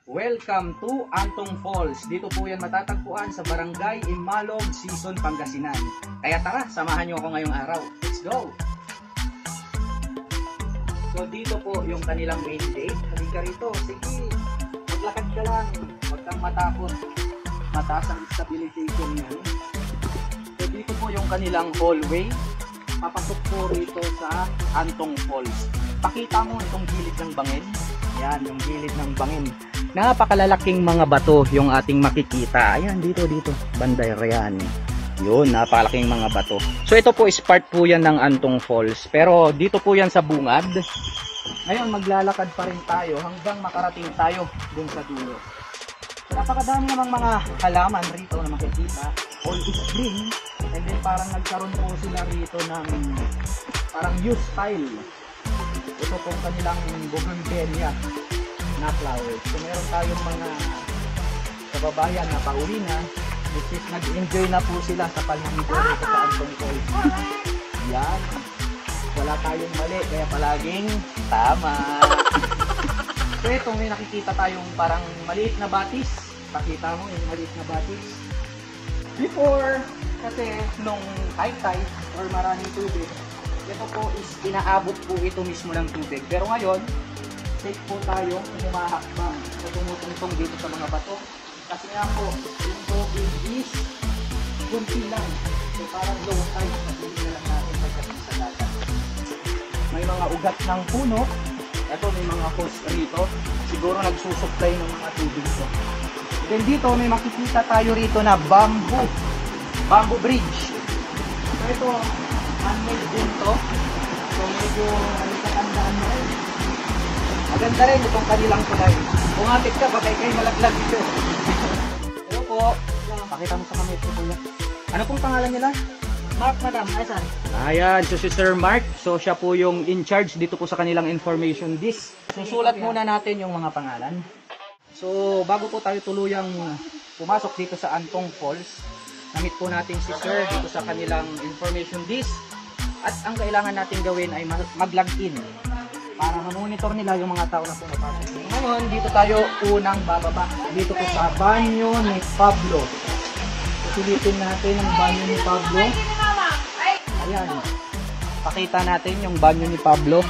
Welcome to Antong Falls. Dito po yan matatagpuan sa Barangay Imalog, Sison, Pangasinan. Kaya tara, samahan nyo ako ngayong araw. Let's go! So dito po yung kanilang main gate. Halika rito, sige, maglakad ka lang. Huwag kang matakot. Mataas ang stabilization niyan. So dito po yung kanilang hallway. Papasok po rito sa Antong Falls. Pakita mo itong gilid ng bangin. Yan, yung gilid ng bangin. Napakalalaking mga bato yung ating makikita. Ayan, dito, banda yan. Yun, napakalaking mga bato. So ito po is part po yan ng Antong Falls. Pero dito po yan sa bungad. Ngayon, maglalakad pa rin tayo hanggang makarating tayo dun sa dulo. Napakadami namang mga halaman rito na makikita. All is green. And then parang nagkaroon po sila rito ng parang youth style. Ito pong kanilang bougainvillea na flowers. So meron tayong mga kababayan na pauwi na, which is nag-enjoy na po sila sa paligid dito sa Antong Falls. Yan. Wala tayong mali, kaya palaging tama. So ito, may nakikita tayong parang maliit na batis. Pakita mo yung maliit na batis. Before, kasi nung high tide or maraming tubig, ito po is inaabot po ito mismo ng tubig. Pero ngayon, safe po tayo humahakbang o tumutungtong dito sa mga bato. Kasi nga po, yung tubig is kunti lang. So parang low tide, patuloy na lang natin pagdating sa dagat. May mga ugat ng puno. Ito may mga hose rito. Siguro nagsusupply ng mga tubig ito. Then dito may makikita tayo rito na bamboo bridge. So ito, man-made din to. So medyo nakatandaan mo rin. Maganda rin itong kanilang tulay. Kung atik ka, patay kayo malaglag dito. Hello po. Pakita mo sa kamay ito, kuya. Ano pong pangalan nila? Mark, madam. Ayan. Ayan, so si Sir Mark. So siya po yung in charge dito po sa kanilang information disc. Susulat muna natin yung mga pangalan. So bago po tayo tuluyang pumasok dito sa Antong Falls, namit po natin si Sir dito sa kanilang information disc. At ang kailangan natin gawin ay mag-login para ma-monitor nila yung mga tao na pumapasok. Ngayon, dito tayo unang bababa. Dito po sa banyo ni Pablo. Silipin natin ang banyo ni Pablo. Ayan. Pakita natin yung banyo ni Pablo.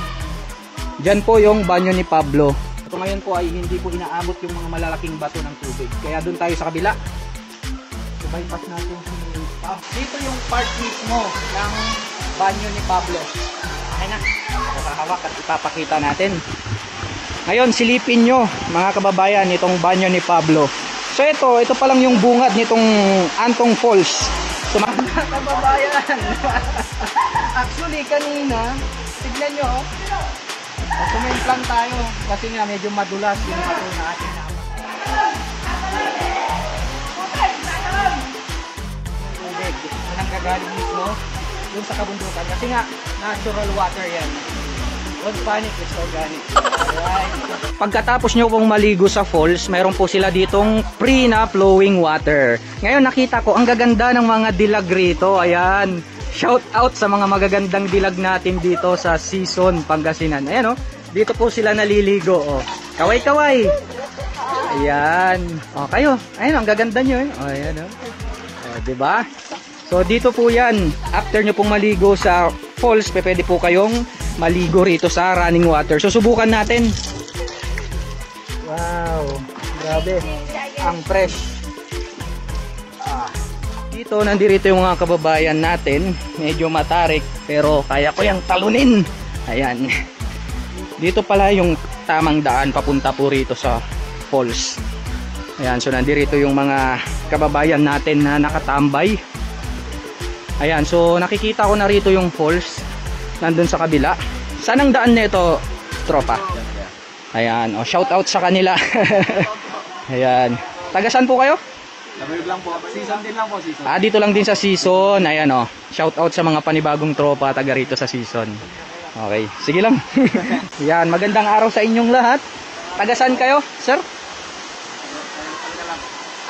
Diyan po yung banyo ni Pablo. Ito ngayon po ay hindi po inaabot yung mga malalaking bato ng tubig. Kaya doon tayo sa kabila. So, bypass natin si Pablo. Dito yung part mismo ng banyo ni Pablo. Okay na. Nakahawak at ipapakita natin. Ngayon, silipin nyo mga kababayan itong banyo ni Pablo. So ito pa lang yung bungad nitong Antong Falls. So mga kababayan, actually kanina, tignan nyo, comment lang tayo kasi nga medyo madulas yung bato na ating tubig. Unang gagaling mismo yung sa kabundukan kasi nga natural water yan. Huwag panic, it's organic. Alright. Pagkatapos nyo pong maligo sa falls, mayroon po sila ditong free na flowing water. Ngayon nakita ko ang gaganda ng mga dilag rito. Ayan, shout out sa mga magagandang dilag natin dito sa Sison, Pangasinan. Ayan, oh, dito po sila naliligo. Oh. Kaway-kaway. Ayan. Oh, kayo. Ayan, ang gaganda nyo. Oh, ayan, oh. Oh, diba? So dito po yan, after nyo pong maligo sa falls, pwede po kayong maligo rito sa running water. So subukan natin. Wow, grabe. Ang fresh. Dito, nandirito yung mga kababayan natin. Medyo matarik, pero kaya ko yung talunin. Ayan. Dito pala yung tamang daan papunta po rito sa falls. Ayan, so nandirito yung mga kababayan natin na nakatambay. Ayan, so nakikita ko na rito yung falls nandun sa kabila. Saan ang daan nito, tropa? Ayan, oh, shout out sa kanila. Ayan. Taga saan po kayo? Labig lang po. Season din lang po, season. Dito lang din sa Sison. Ayan, oh. Shout out sa mga panibagong tropa taga rito sa Sison. Okay, sige lang. Ayan, magandang araw sa inyong lahat. Taga saan kayo, sir?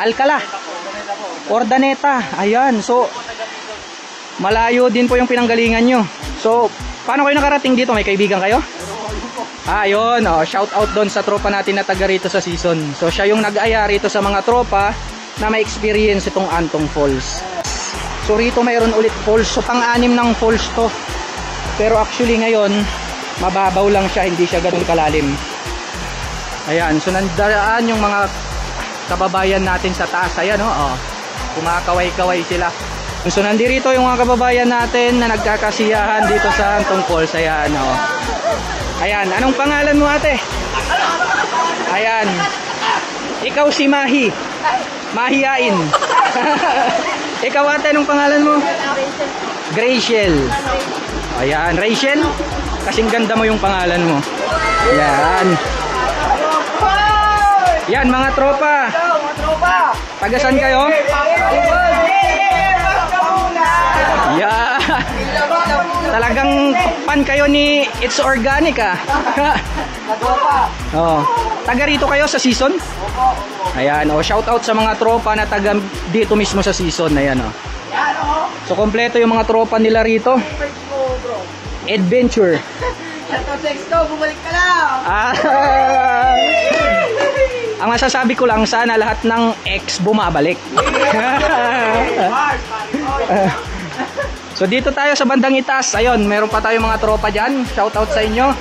Alcala. Ordaneta. Ayan, so malayo din po yung pinanggalingan nyo. So, paano kayo nakarating dito? May kaibigan kayo? Ayun, shout out doon sa tropa natin na taga rito sa season. So siya yung nag-aya rito sa mga tropa na may experience itong Antong Falls. So rito mayroon ulit falls. So pang-anim ng falls to. Pero actually ngayon, mababaw lang siya, hindi siya ganun kalalim. Ayan, so nandaraan yung mga kababayan natin sa taas. Ayan, kumakaway-kaway sila. So nandirito yung mga kababayan natin na nagkakasiyahan dito sa Antong Falls. Ayan, Ayan, anong pangalan mo, ate? Ayan. Ikaw si Mahi. Mahiyain. Ikaw, ate, anong pangalan mo? Graciel. Ayan, Rachel. Kasing ganda mo yung pangalan mo. Ayan. Yan, mga tropa. Tagasan kayo? Yeah. Talagang pan kayo ni It's Organic, Taga rito kayo sa season? Ayan, shout out sa mga tropa na taga dito mismo sa season. Ayan, So kompleto yung mga tropa nila rito. Adventure. Bumalik ka lang. Ang masasabi ko lang, sana lahat ng ex bumabalik. So dito tayo sa bandang itaas. Ayun, meron pa tayong mga tropa dyan. Shout out sa inyo.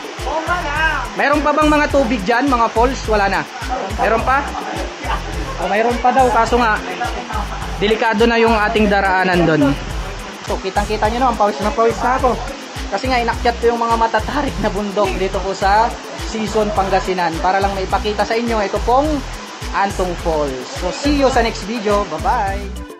Meron pa bang mga tubig dyan, mga falls? Wala na. Meron pa? Mayroon pa daw, kaso nga delikado na yung ating daraanan doon. So kitang kita nyo, ang pawis na ako. Kasi nga inakyat ko yung mga matatarik na bundok dito po sa Season Pangasinan para lang maipakita sa inyo ito pong Antong Falls. So see you sa next video. Bye bye.